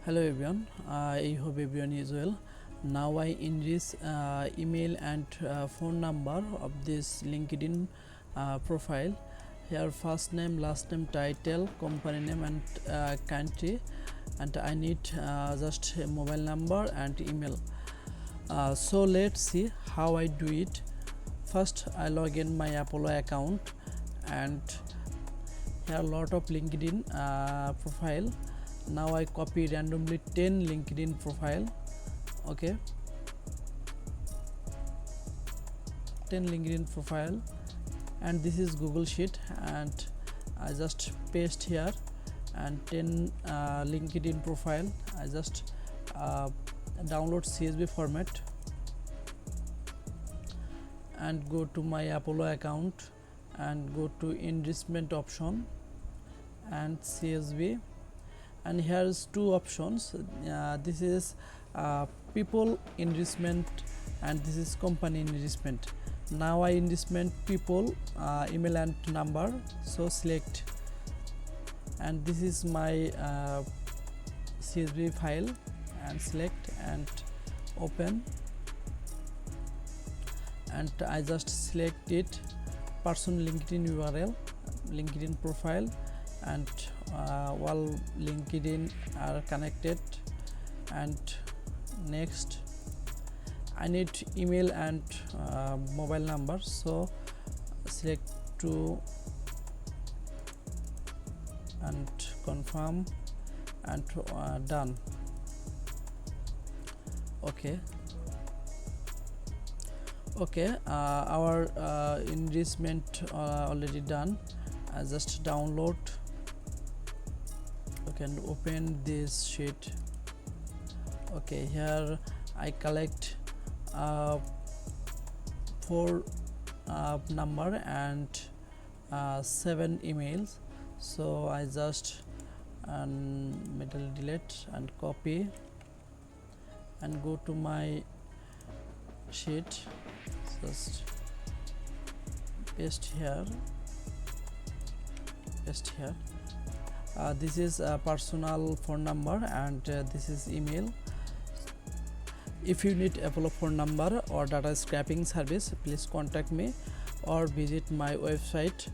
Hello everyone, I hope everyone is well. Now I enrich email and phone number of this LinkedIn profile. Here first name, last name, title, company name and country, and I need just a mobile number and email. So let's see how I do it. First I log in my Apollo account, and here a lot of LinkedIn profile. Now I copy randomly 10 LinkedIn profile. Okay, 10 LinkedIn profile, and this is Google Sheet, and I just paste here, and 10 LinkedIn profile. I just download CSV format and go to my Apollo account and go to enrichment option and CSV, and here's two options. This is people enrichment and this is company enrichment. Now I enrichment people email and number, so select, and this is my CSV file, and select and open, and I just select it, person LinkedIn URL, LinkedIn profile, and all LinkedIn are connected. And next I need email and mobile number, so select to and confirm and done. Okay, our enrichment already done. I just download. You can open this sheet. Okay, here I collect 4 number and 7 emails, so I just middle delete and copy and go to my sheet, just paste here. This is a personal phone number, and this is email. If you need Apollo phone number or data scraping service, please contact me or visit my website